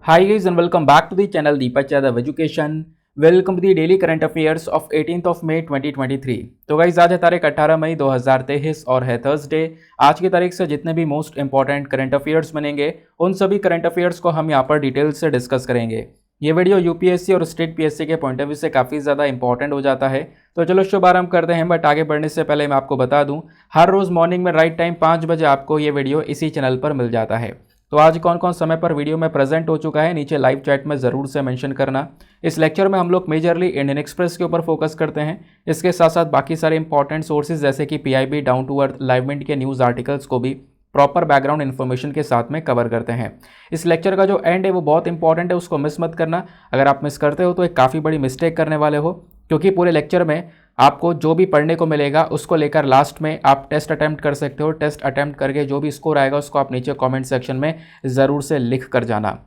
Hi guys and welcome back to the channel Deepak Yadav Education. Welcome to the daily current affairs of 18th of May 2023. तो guys आज है तारीख 18 मई 2023 और है Thursday. आज की तारीख से जितने भी मोस्ट इंपॉर्टेंट करंट अफेयर्स बनेंगे उन सभी करंट अफेयर्स को हम यहाँ पर डिटेल से डिस्कस करेंगे। ये वीडियो यूपीएससी और स्टेट पीएससी के पॉइंट ऑफ व्यू से काफ़ी ज़्यादा इंपॉर्टेंट हो जाता है। तो चलो शुभ आरंभ करते हैं। बट आगे बढ़ने से पहले मैं आपको बता दूं, हर रोज़ मॉर्निंग में राइट टाइम 5 बजे आपको ये वीडियो इसी चैनल पर मिल जाता है। तो आज कौन कौन समय पर वीडियो में प्रेजेंट हो चुका है नीचे लाइव चैट में ज़रूर से मेंशन करना। इस लेक्चर में हम लोग मेजरली इंडियन एक्सप्रेस के ऊपर फोकस करते हैं। इसके साथ साथ बाकी सारे इंपॉर्टेंट सोर्सेज जैसे कि PIB, down to earth, live minute के न्यूज़ आर्टिकल्स को भी प्रॉपर बैकग्राउंड इन्फॉर्मेशन के साथ में कवर करते हैं। इस लेक्चर का जो एंड है वो बहुत इंपॉर्टेंट है, उसको मिस मत करना। अगर आप मिस करते हो तो एक काफ़ी बड़ी मिस्टेक करने वाले हो, क्योंकि पूरे लेक्चर में आपको जो भी पढ़ने को मिलेगा उसको लेकर लास्ट में आप टेस्ट अटैम्प्ट कर सकते हो। टेस्ट अटैम्प्ट करके जो भी स्कोर आएगा उसको आप नीचे कमेंट सेक्शन में ज़रूर से लिख कर जाना।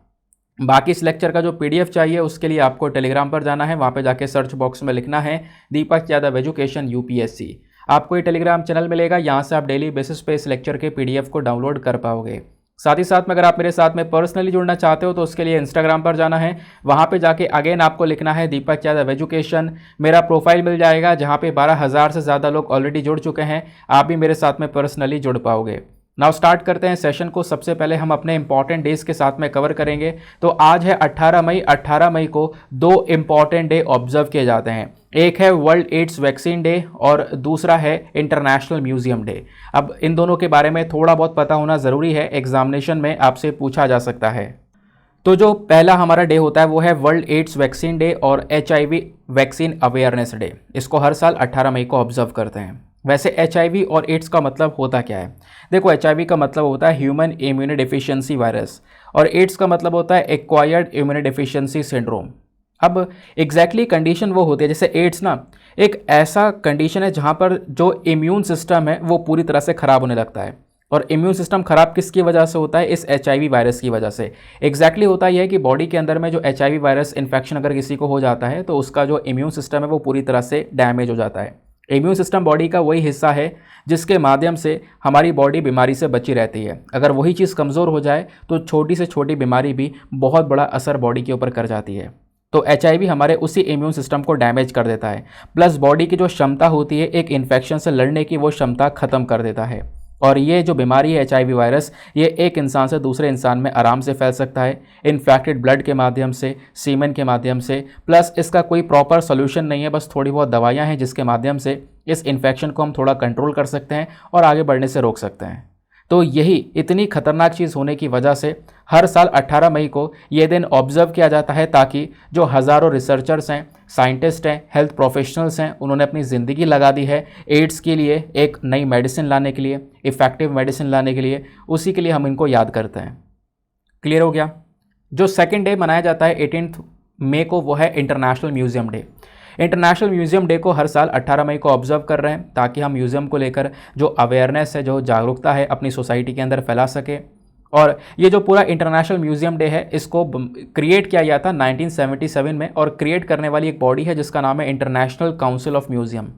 बाकी इस लेक्चर का जो पीडीएफ चाहिए उसके लिए आपको टेलीग्राम पर जाना है। वहाँ पे जाके सर्च बॉक्स में लिखना है दीपक यादव एजुकेशन यूपीएससी। आपको ये टेलीग्राम चैनल मिलेगा, यहाँ से आप डेली बेसिस पे इस लेक्चर के पीडीएफ को डाउनलोड कर पाओगे। साथ ही साथ में अगर आप मेरे साथ में पर्सनली जुड़ना चाहते हो तो उसके लिए इंस्टाग्राम पर जाना है। वहाँ पे जाके अगेन आपको लिखना है दीपक यादव एजुकेशन। मेरा प्रोफाइल मिल जाएगा जहाँ पे 12,000 से ज़्यादा लोग ऑलरेडी जुड़ चुके हैं। आप भी मेरे साथ में पर्सनली जुड़ पाओगे। नाउ स्टार्ट करते हैं सेशन को। सबसे पहले हम अपने इंपॉर्टेंट डेज के साथ में कवर करेंगे। तो आज है 18 मई। 18 मई को दो इंपॉर्टेंट डे ऑब्जर्व किए जाते हैं। एक है वर्ल्ड एड्स वैक्सीन डे और दूसरा है इंटरनेशनल म्यूजियम डे। अब इन दोनों के बारे में थोड़ा बहुत पता होना ज़रूरी है, एग्जामिनेशन में आपसे पूछा जा सकता है। तो जो पहला हमारा डे होता है वो है वर्ल्ड एड्स वैक्सीन डे और HIV वैक्सीन अवेयरनेस डे। इसको हर साल 18 मई को ऑब्जर्व करते हैं। वैसे HIV और एड्स का मतलब होता क्या है? देखो, HIV का मतलब होता है ह्यूमन इम्यूनोडेफिशिएंसी वायरस और एड्स का मतलब होता है एक्वायर्ड इम्यूनोडेफिशिएंसी सिंड्रोम। अब एग्जैक्टली कंडीशन वो होती है, जैसे एड्स ना एक ऐसा कंडीशन है जहाँ पर जो इम्यून सिस्टम है वो पूरी तरह से ख़राब होने लगता है। और इम्यून सिस्टम ख़राब किसकी वजह से होता है? इस HIV वायरस की वजह से। एग्जैक्टली होता यह है कि बॉडी के अंदर में जो HIV वायरस इन्फेक्शन अगर किसी को हो जाता है तो उसका जो इम्यून सिस्टम है वो पूरी तरह से डैमेज हो जाता है। इम्यून सिस्टम बॉडी का वही हिस्सा है जिसके माध्यम से हमारी बॉडी बीमारी से बची रहती है। अगर वही चीज़ कमज़ोर हो जाए तो छोटी से छोटी बीमारी भी बहुत बड़ा असर बॉडी के ऊपर कर जाती है। तो HIV हमारे उसी इम्यून सिस्टम को डैमेज कर देता है। प्लस बॉडी की जो क्षमता होती है एक इन्फेक्शन से लड़ने की, वो क्षमता ख़त्म कर देता है। और ये जो बीमारी है HIV वायरस, ये एक इंसान से दूसरे इंसान में आराम से फैल सकता है, इन्फेक्टेड ब्लड के माध्यम से, सीमेन के माध्यम से। प्लस इसका कोई प्रॉपर सोल्यूशन नहीं है, बस थोड़ी बहुत दवाइयाँ हैं जिसके माध्यम से इस इन्फेक्शन को हम थोड़ा कंट्रोल कर सकते हैं और आगे बढ़ने से रोक सकते हैं। तो यही इतनी खतरनाक चीज़ होने की वजह से हर साल 18 मई को ये दिन ऑब्जर्व किया जाता है, ताकि जो हज़ारों रिसर्चर्स हैं, साइंटिस्ट हैं, हेल्थ प्रोफेशनल्स हैं, उन्होंने अपनी ज़िंदगी लगा दी है एड्स के लिए एक नई मेडिसिन लाने के लिए, इफ़ेक्टिव मेडिसिन लाने के लिए, उसी के लिए हम इनको याद करते हैं। क्लियर हो गया? जो सेकेंड डे मनाया जाता है 18 मई को वो है international museum day. International museum day को हर साल 18 मई को ऑब्जर्व कर रहे हैं ताकि हम म्यूज़ियम को लेकर जो अवेयरनेस है, जो जागरूकता है, अपनी सोसाइटी के अंदर फैला सके। और ये जो पूरा इंटरनेशनल म्यूज़ियम डे है इसको क्रिएट किया गया था 1977 में, और क्रिएट करने वाली एक बॉडी है जिसका नाम है इंटरनेशनल काउंसिल ऑफ म्यूज़ियम।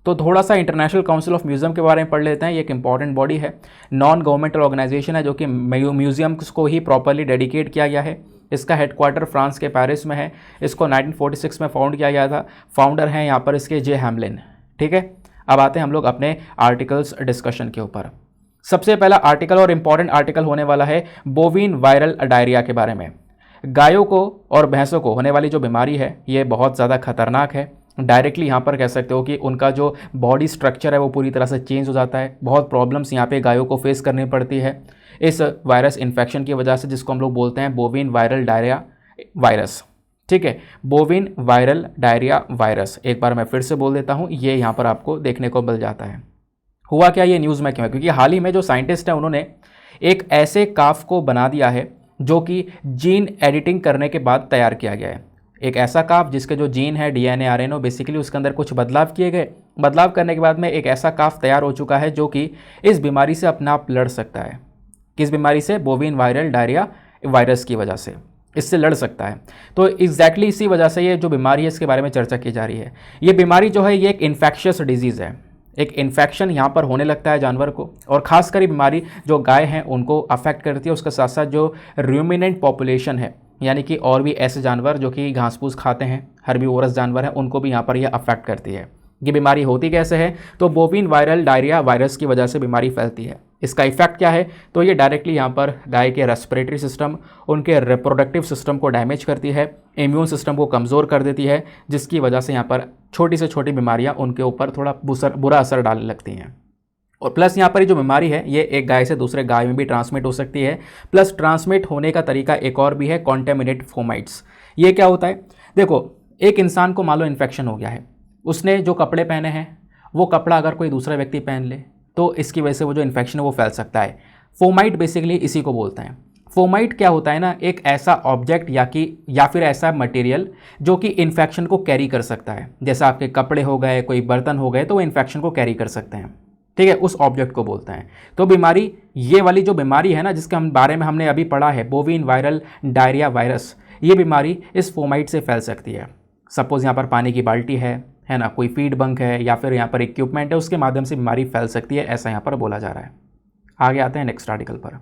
तो थोड़ा सा इंटरनेशनल काउंसिल ऑफ म्यूज़ियम के बारे में पढ़ लेते हैं। ये एक इंपॉर्टेंट बॉडी है, नॉन गवर्नमेंटल ऑर्गेनाइजेशन है जो कि म्यूज़ियम्स को ही प्रॉपरली डेडिकेट किया गया है। इसका हेडक्वार्टर फ्रांस के पेरिस में है। इसको 1946 में फाउंड किया गया था। फाउंडर हैं यहाँ पर इसके जे हैमलिन। ठीक है, अब आते हैं हम लोग अपने आर्टिकल्स डिस्कशन के ऊपर। सबसे पहला आर्टिकल और इम्पॉर्टेंट आर्टिकल होने वाला है बोविन वायरल डायरिया के बारे में। गायों को और भैंसों को होने वाली जो बीमारी है ये बहुत ज़्यादा खतरनाक है। डायरेक्टली यहाँ पर कह सकते हो कि उनका जो बॉडी स्ट्रक्चर है वो पूरी तरह से चेंज हो जाता है। बहुत प्रॉब्लम्स यहाँ पे गायों को फेस करनी पड़ती है इस वायरस इन्फेक्शन की वजह से, जिसको हम लोग बोलते हैं बोविन वायरल डायरिया वायरस। ठीक है, बोविन वायरल डायरिया वायरस। एक बार मैं फिर से बोल देता हूँ, ये यहाँ पर आपको देखने को मिल जाता है। हुआ क्या, ये न्यूज़ में क्यों है? क्योंकि हाल ही में जो साइंटिस्ट हैं उन्होंने एक ऐसे काफ को बना दिया है जो कि जीन एडिटिंग करने के बाद तैयार किया गया है। एक ऐसा काफ जिसके जो जीन है DNA RNA बेसिकली उसके अंदर कुछ बदलाव किए गए। बदलाव करने के बाद में एक ऐसा काफ तैयार हो चुका है जो कि इस बीमारी से अपने आप लड़ सकता है। किस बीमारी से? बोविन वायरल डायरिया वायरस की वजह से इससे लड़ सकता है। तो एग्जैक्टली इसी वजह से ये जो बीमारी है इसके बारे में चर्चा की जा रही है। ये बीमारी जो है ये एक इन्फेक्शियस डिजीज़ है। एक इन्फेक्शन यहाँ पर होने लगता है जानवर को, और ख़ासकर ये बीमारी जो गाय हैं उनको अफेक्ट करती है। उसके साथ साथ जो रूमिनेंट पॉपुलेशन है यानी कि और भी ऐसे जानवर जो कि घास फूस खाते हैं, हर्बीवोरस जानवर हैं, उनको भी यहाँ पर यह अफेक्ट करती है। ये बीमारी होती कैसे है? तो बोविन वायरल डायरिया वायरस की वजह से बीमारी फैलती है। इसका इफेक्ट क्या है? तो ये डायरेक्टली यहाँ पर गाय के रेस्पिरेटरी सिस्टम, उनके रिप्रोडक्टिव सिस्टम को डैमेज करती है, इम्यून सिस्टम को कमज़ोर कर देती है, जिसकी वजह से यहाँ पर छोटी से छोटी बीमारियाँ उनके ऊपर थोड़ा बुरा असर डालने लगती हैं। और प्लस यहाँ पर जो बीमारी है ये एक गाय से दूसरे गाय में भी ट्रांसमिट हो सकती है। प्लस ट्रांसमिट होने का तरीका एक और भी है, कॉन्टेमिनेट फोमाइट्स। ये क्या होता है? देखो, एक इंसान को मान लो इन्फेक्शन हो गया है, उसने जो कपड़े पहने हैं वो कपड़ा अगर कोई दूसरा व्यक्ति पहन ले तो इसकी वजह से वो जो इन्फेक्शन है वो फैल सकता है। फोमाइट बेसिकली इसी को बोलते हैं। फोमाइट क्या होता है ना, एक ऐसा ऑब्जेक्ट या फिर ऐसा मटेरियल जो कि इन्फेक्शन को कैरी कर सकता है। जैसे आपके कपड़े हो गए, कोई बर्तन हो गए, तो वो इन्फेक्शन को कैरी कर सकते हैं, ठीक है, उस ऑब्जेक्ट को बोलते हैं। तो बीमारी, ये वाली जो बीमारी है ना जिसके बारे में हमने अभी पढ़ा है, बोविन वायरल डायरिया वायरस, ये बीमारी इस फोमाइट से फैल सकती है। सपोज यहाँ पर पानी की बाल्टी है ना, कोई फीड बंक है या फिर यहाँ पर इक्विपमेंट है, उसके माध्यम से बीमारी फैल सकती है, ऐसा यहाँ पर बोला जा रहा है। आगे आते हैं नेक्स्ट आर्टिकल पर।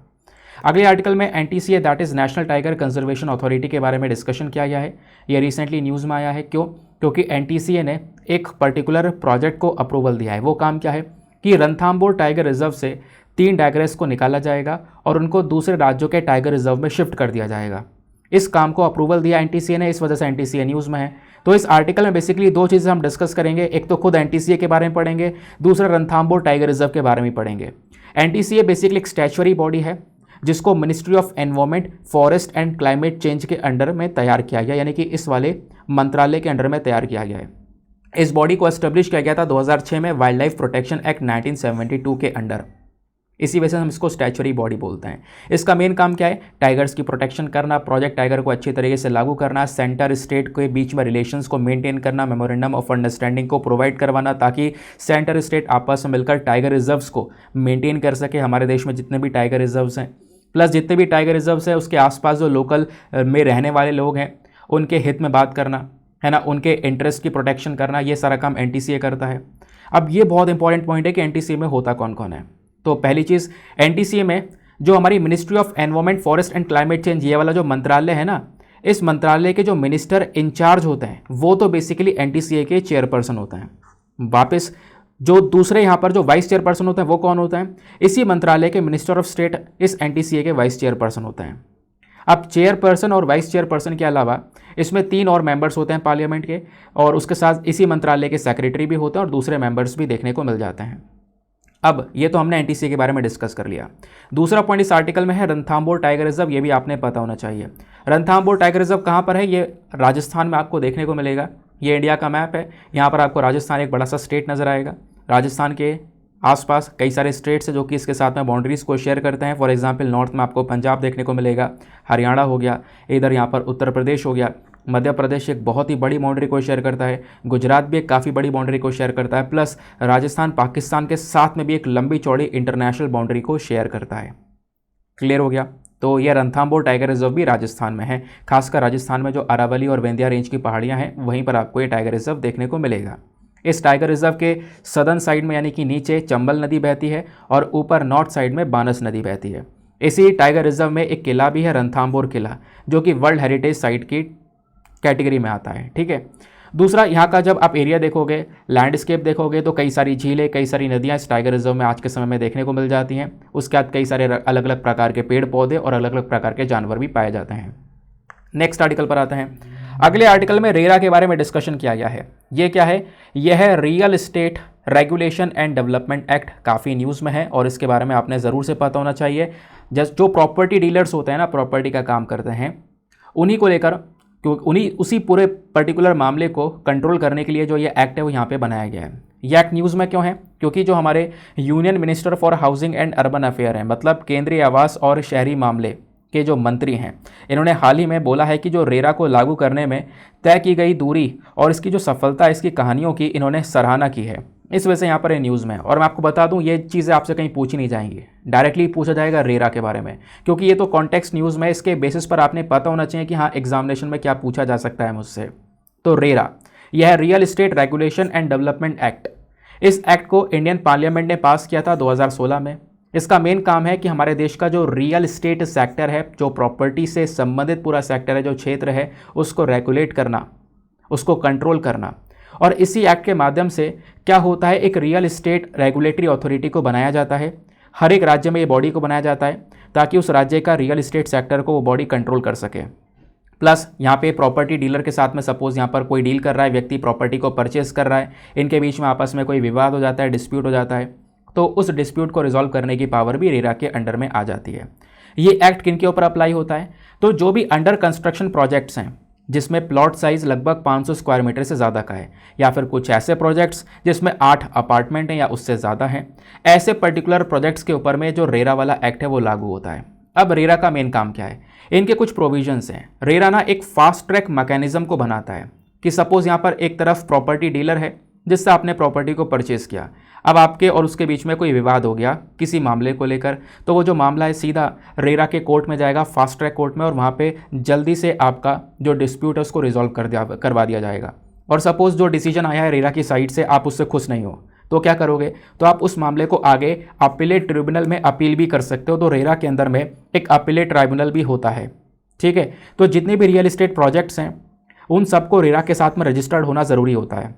अगले आर्टिकल में NTCA that is national tiger conservation authority के बारे में डिस्कशन किया गया है। ये रिसेंटली न्यूज़ में आया है। क्यों? क्योंकि एनटीसीए ने एक पर्टिकुलर प्रोजेक्ट को अप्रूवल दिया है। वो काम क्या है कि रणथंभौर टाइगर रिजर्व से 3 टाइगर्स को निकाला जाएगा और उनको दूसरे राज्यों के टाइगर रिजर्व में शिफ्ट कर दिया जाएगा। इस काम को अप्रूवल दिया एनटीसीए ने, इस वजह से एनटीसीए न्यूज़ में है। तो इस आर्टिकल में बेसिकली 2 चीज़ें हम डिस्कस करेंगे। एक तो खुद एनटीसीए के बारे में पढ़ेंगे, दूसरा रणथंभौर टाइगर रिजर्व के बारे में पढ़ेंगे। एनटीसीए बेसिकली एक स्टैच्यूटरी बॉडी है जिसको ministry of environment, forest and climate change के अंडर में तैयार किया गया, यानी कि इस वाले मंत्रालय के अंडर में तैयार किया गया है। इस बॉडी को एस्टेब्लिश किया गया था 2006 में वाइल्ड लाइफ प्रोटेक्शन एक्ट 1972 के अंडर। इसी वजह से हम इसको स्टैच्यूटरी बॉडी बोलते हैं। इसका मेन काम क्या है? टाइगर्स की प्रोटेक्शन करना, प्रोजेक्ट टाइगर को अच्छी तरीके से लागू करना, सेंटर स्टेट के बीच में रिलेशंस को मेंटेन करना, मेमोरेंडम ऑफ अंडरस्टैंडिंग को प्रोवाइड करवाना ताकि सेंटर स्टेट आपस में मिलकर टाइगर रिजर्व्स को मेंटेन कर सके। हमारे देश में जितने भी टाइगर रिजर्व्स हैं, प्लस जितने भी टाइगर रिजर्व्स हैं उसके आसपास जो लोकल में रहने वाले लोग हैं उनके हित में बात करना, है ना, उनके इंटरेस्ट की प्रोटेक्शन करना, ये सारा काम एनटीसीए करता है। अब ये बहुत इंपॉर्टेंट पॉइंट है कि एनटीसीए में होता कौन कौन है। तो पहली चीज़, एनटीसीए में जो हमारी ministry of environment, forest and climate change, ये वाला जो मंत्रालय है ना, इस मंत्रालय के जो मिनिस्टर इंचार्ज होते हैं वो तो बेसिकली एनटीसीए के चेयरपर्सन होते हैं। वापस जो दूसरे यहाँ पर जो वाइस चेयरपर्सन होते हैं वो कौन होता है? इसी मंत्रालय के मिनिस्टर ऑफ स्टेट इस एनटीसीए के वाइस चेयरपर्सन होते हैं। अब चेयरपर्सन और वाइस चेयरपर्सन के अलावा इसमें 3 और मेंबर्स होते हैं पार्लियामेंट के, और उसके साथ इसी मंत्रालय के सेक्रेटरी भी होते हैं और दूसरे मेंबर्स भी देखने को मिल जाते हैं। अब ये तो हमने एनटीसीए के बारे में डिस्कस कर लिया। दूसरा पॉइंट इस आर्टिकल में है रणथंभौर टाइगर रिजर्व। ये भी आपने पता होना चाहिए। रणथंभौर टाइगर रिजर्व कहाँ पर है? ये राजस्थान में आपको देखने को मिलेगा। ये इंडिया का मैप है। यहाँ पर आपको राजस्थान एक बड़ा सा स्टेट नज़र आएगा। राजस्थान के आसपास कई सारे स्टेट्स हैं जो कि इसके साथ में बाउंड्रीज़ को शेयर करते हैं। फॉर एग्जांपल नॉर्थ में आपको पंजाब देखने को मिलेगा, हरियाणा हो गया, इधर यहाँ पर उत्तर प्रदेश हो गया, मध्य प्रदेश एक बहुत ही बड़ी बाउंड्री को शेयर करता है, गुजरात भी एक काफ़ी बड़ी बाउंड्री को शेयर करता है, प्लस राजस्थान पाकिस्तान के साथ में भी एक लंबी चौड़ी इंटरनेशनल बाउंड्री को शेयर करता है। क्लियर हो गया? तो यह रणथंभौर टाइगर रिजर्व भी राजस्थान में है। खासकर राजस्थान में जो अरावली और विंध्या रेंज की पहाड़ियाँ हैं वहीं पर आपको ये टाइगर रिजर्व देखने को मिलेगा। इस टाइगर रिजर्व के सदर्न साइड में यानी कि नीचे चंबल नदी बहती है और ऊपर नॉर्थ साइड में बानस नदी बहती है। इसी टाइगर रिजर्व में एक किला भी है, रणथंभौर किला, जो कि वर्ल्ड हेरिटेज साइट की कैटेगरी में आता है। ठीक है। दूसरा, यहाँ का जब आप एरिया देखोगे, लैंडस्केप देखोगे, तो कई सारी झीलें, कई सारी नदियाँ इस टाइगर रिजर्व में आज के समय में देखने को मिल जाती हैं। उसके बाद कई सारे अलग अलग प्रकार के पेड़ पौधे और अलग अलग प्रकार के जानवर भी पाए जाते हैं। नेक्स्ट आर्टिकल पर आते हैं। अगले आर्टिकल में रेरा के बारे में डिस्कशन किया गया है। ये क्या है? यह है real estate regulation and development act. काफ़ी न्यूज़ में है और इसके बारे में आपने ज़रूर से पता होना चाहिए। जो प्रॉपर्टी डीलर्स होते हैं ना, प्रॉपर्टी का काम करते हैं, उन्हीं को लेकर, क्योंकि उसी पूरे पर्टिकुलर मामले को कंट्रोल करने के लिए जो ये एक्ट है वो यहाँ पे बनाया गया है। ये एक्ट न्यूज़ में क्यों है? क्योंकि जो हमारे union minister for housing and urban affair हैं, मतलब केंद्रीय आवास और शहरी मामले के जो मंत्री हैं, इन्होंने हाल ही में बोला है कि जो रेरा को लागू करने में तय की गई दूरी और इसकी जो सफलता है, इसकी कहानियों की इन्होंने सराहना की है। इस वजह से यहाँ पर ये न्यूज़ में है। और मैं आपको बता दूँ, ये चीज़ें आपसे कहीं पूछी नहीं जाएंगी, डायरेक्टली पूछा जाएगा रेरा के बारे में, क्योंकि ये तो कॉन्टेक्स्ट न्यूज़ में, इसके बेसिस पर आपने पता होना चाहिए कि हाँ एग्जामिनेशन में क्या पूछा जा सकता है मुझसे। तो रेरा, यह है real estate regulation and development act. इस एक्ट को इंडियन पार्लियामेंट ने पास किया था 2016 में। इसका मेन काम है कि हमारे देश का जो रियल एस्टेट सेक्टर है, जो प्रॉपर्टी से संबंधित पूरा सेक्टर है, जो क्षेत्र है, उसको रेगुलेट करना, उसको कंट्रोल करना। और इसी एक्ट के माध्यम से क्या होता है, एक रियल एस्टेट रेगुलेटरी अथॉरिटी को बनाया जाता है। हर एक राज्य में ये बॉडी को बनाया जाता है ताकि उस राज्य का रियल एस्टेट सेक्टर को वो बॉडी कंट्रोल कर सके। प्लस यहाँ पे प्रॉपर्टी डीलर के साथ में सपोज यहाँ पर कोई डील कर रहा है, व्यक्ति प्रॉपर्टी को परचेस कर रहा है, इनके बीच में आपस में कोई विवाद हो जाता है, डिस्प्यूट हो जाता है, तो उस डिस्प्यूट को रिजॉल्व करने की पावर भी रेरा के अंडर में आ जाती है। ये एक्ट किन के ऊपर अप्लाई होता है, तो जो भी अंडर कंस्ट्रक्शन प्रोजेक्ट्स हैं जिसमें प्लॉट साइज लगभग 500 स्क्वायर मीटर से ज़्यादा का है, या फिर कुछ ऐसे प्रोजेक्ट्स जिसमें 8 अपार्टमेंट हैं या उससे ज़्यादा हैं, ऐसे पर्टिकुलर प्रोजेक्ट्स के ऊपर में जो रेरा वाला एक्ट है वो लागू होता है। अब रेरा का मेन काम क्या है, इनके कुछ प्रोविजंस हैं। रेरा ना एक फास्ट ट्रैक मैकेनिज्म को बनाता है कि सपोज यहाँ पर एक तरफ प्रॉपर्टी डीलर है जिससे आपने प्रॉपर्टी को परचेज़ किया, अब आपके और उसके बीच में कोई विवाद हो गया किसी मामले को लेकर, तो वो जो मामला है सीधा रेरा के कोर्ट में जाएगा, फास्ट ट्रैक कोर्ट में, और वहाँ पे जल्दी से आपका जो डिस्प्यूट है उसको रिजॉल्व करवा दिया जाएगा। और सपोज़ जो डिसीजन आया है रेरा की साइड से आप उससे खुश नहीं हो, तो क्या करोगे, तो आप उस मामले को आगे अपीलेट ट्रिब्यूनल में अपील भी कर सकते हो। तो रेरा के अंदर में एक अपीलेट ट्राइब्यूनल भी होता है, ठीक है। तो जितने भी रियल एस्टेट प्रोजेक्ट्स हैं उन सबको रेरा के साथ में रजिस्टर्ड होना ज़रूरी होता है।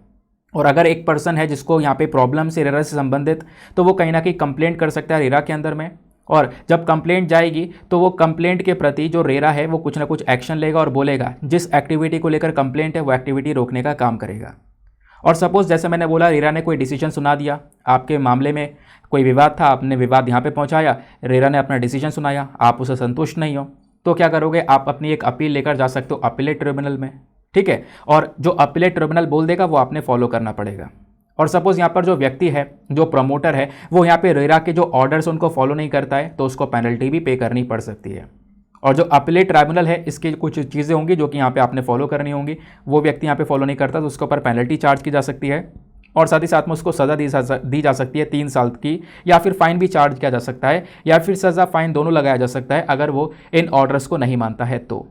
और अगर एक पर्सन है जिसको यहाँ पे प्रॉब्लम से रेरा से संबंधित, तो वो कहीं ना कहीं कंप्लेंट कर सकता है रेरा के अंदर में, और जब कंप्लेंट जाएगी तो वो कंप्लेंट के प्रति जो रेरा है वो कुछ ना कुछ एक्शन लेगा और बोलेगा जिस एक्टिविटी को लेकर कंप्लेंट है वो एक्टिविटी रोकने का काम करेगा। और सपोज जैसे मैंने बोला रेरा ने कोई डिसीजन सुना दिया, आपके मामले में कोई विवाद था, आपने विवाद यहाँ पे पहुँचाया, रेरा ने अपना डिसीजन सुनाया, आप उसे संतुष्ट नहीं हो, तो क्या करोगे, आप अपनी एक अपील लेकर जा सकते हो अपीलेट ट्रिब्यूनल में, ठीक है। और जो अपीलेट ट्रिब्यूनल बोल देगा वो आपने फॉलो करना पड़ेगा। और सपोज यहाँ पर जो व्यक्ति है, जो प्रमोटर है, वो यहाँ पे रेरा के जो ऑर्डर्स उनको फॉलो नहीं करता है, तो उसको पेनल्टी भी पे करनी पड़ सकती है। और जो अपीलेट ट्राइब्यूनल है इसकी कुछ चीज़ें होंगी जो कि यहाँ पे आपने फॉलो करनी होंगी, वो व्यक्ति यहाँ पे फॉलो नहीं करता तो उसके ऊपर पेनल्टी चार्ज की जा सकती है, और साथ ही साथ में उसको सज़ा दी जा सकती है 3 साल की, या फिर फाइन भी चार्ज किया जा सकता है, या फिर सज़ा फाइन दोनों लगाया जा सकता है अगर वो इन ऑर्डर्स को नहीं मानता है तो।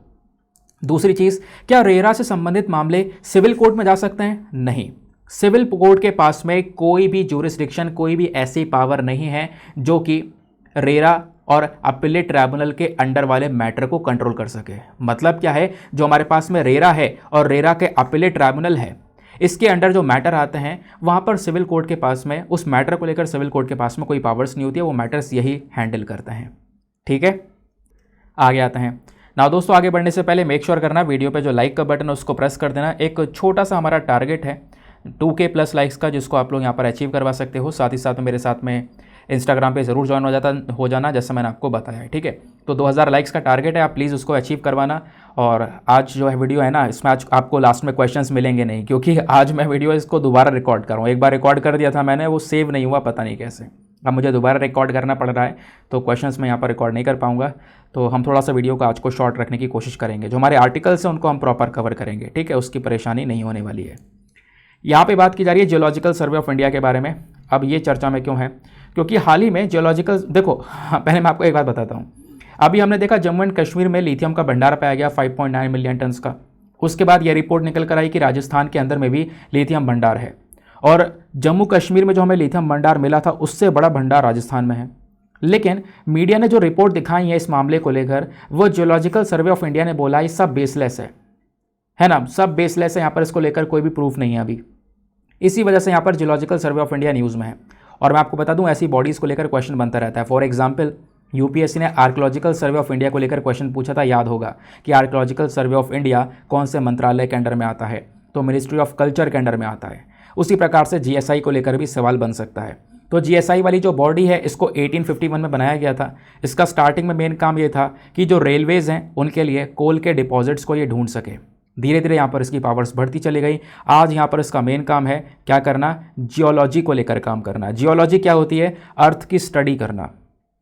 दूसरी चीज़, क्या रेरा से संबंधित मामले सिविल कोर्ट में जा सकते हैं? नहीं, सिविल कोर्ट के पास में कोई भी ज्यूरिसडिक्शन, कोई भी ऐसी पावर नहीं है जो कि रेरा और अपीलेट ट्राइब्यूनल के अंडर वाले मैटर को कंट्रोल कर सके। मतलब क्या है, जो हमारे पास में रेरा है और रेरा के अपीलेट ट्राइब्यूनल है, इसके अंडर जो मैटर आते हैं वहाँ पर सिविल कोर्ट के पास में उस मैटर को लेकर सिविल कोर्ट के पास में कोई पावर्स नहीं होती है, वो मैटर्स यही हैंडल करते हैं, ठीक है। आगे आते हैं ना दोस्तों, आगे बढ़ने से पहले मेक श्योर करना वीडियो पे जो लाइक का बटन है उसको प्रेस कर देना। एक छोटा सा हमारा टारगेट है 2K प्लस लाइक्स का, जिसको आप लोग यहाँ पर अचीव करवा सकते हो। साथ ही साथ मेरे साथ में इंस्टाग्राम पे ज़रूर ज्वाइन हो जाना जैसा मैंने आपको बताया है, ठीक है। तो 2000 लाइक्स का टारगेट है, आप प्लीज़ उसको अचीव करवाना। और आज जो है वीडियो है ना, इसमें आज आपको लास्ट में क्वेश्चंस मिलेंगे नहीं, क्योंकि आज मैं वीडियो इसको दोबारा रिकॉर्ड कर रहा हूँ। एक बार रिकॉर्ड कर दिया था मैंने, वो सेव नहीं हुआ, पता नहीं कैसे, अब मुझे दोबारा रिकॉर्ड करना पड़ रहा है, तो क्वेश्चंस मैं यहाँ पर रिकॉर्ड नहीं कर पाऊँगा। तो हम थोड़ा सा वीडियो को आज को शॉर्ट रखने की कोशिश करेंगे। जो हमारे आर्टिकल्स हैं उनको हम प्रॉपर कवर करेंगे, ठीक है, उसकी परेशानी नहीं होने वाली है। यहाँ पे बात की जा रही है जियोलॉजिकल सर्वे ऑफ इंडिया के बारे में। अब ये चर्चा में क्यों है, क्योंकि हाल ही में जियोलॉजिकल, देखो पहले मैं आपको एक बात बताता हूँ। अभी हमने देखा जम्मू एंड कश्मीर में लिथियम का भंडार पाया गया 5.9 मिलियन टन का। उसके बाद यह रिपोर्ट निकल कर आई कि राजस्थान के अंदर में भी लिथियम भंडार है, और जम्मू कश्मीर में जो हमें लिथियम भंडार मिला था उससे बड़ा भंडार राजस्थान में है। लेकिन मीडिया ने जो रिपोर्ट दिखाई है इस मामले को लेकर, वो जियोलॉजिकल सर्वे ऑफ इंडिया ने बोला ये सब बेसलेस है ना, सब बेसलेस है, यहाँ पर इसको लेकर कोई भी प्रूफ नहीं है अभी। इसी वजह से यहाँ पर geological survey of India news में है। और मैं आपको बता दूं ऐसी बॉडीज़ को लेकर क्वेश्चन बनता रहता है। फॉर एग्जांपल यूपीएससी ने आर्कियोलॉजिकल सर्वे ऑफ इंडिया को लेकर क्वेश्चन पूछा था, याद होगा कि आर्कियोलॉजिकल सर्वे ऑफ इंडिया कौन से मंत्रालय के अंडर में आता है, तो मिनिस्ट्री ऑफ कल्चर के अंडर में आता है। उसी प्रकार से जीएसआई को लेकर भी सवाल बन सकता है। तो जीएसआई वाली जो बॉडी है इसको 1851 में बनाया गया था। इसका स्टार्टिंग में मेन काम ये था कि जो रेलवेज़ हैं उनके लिए कोल के डिपॉजिट्स को ये ढूंढ सके। धीरे धीरे यहाँ पर इसकी पावर्स बढ़ती चली गई। आज यहाँ पर इसका मेन काम है क्या करना, जियोलॉजी को लेकर काम करना। जियोलॉजी क्या होती है, अर्थ की स्टडी करना,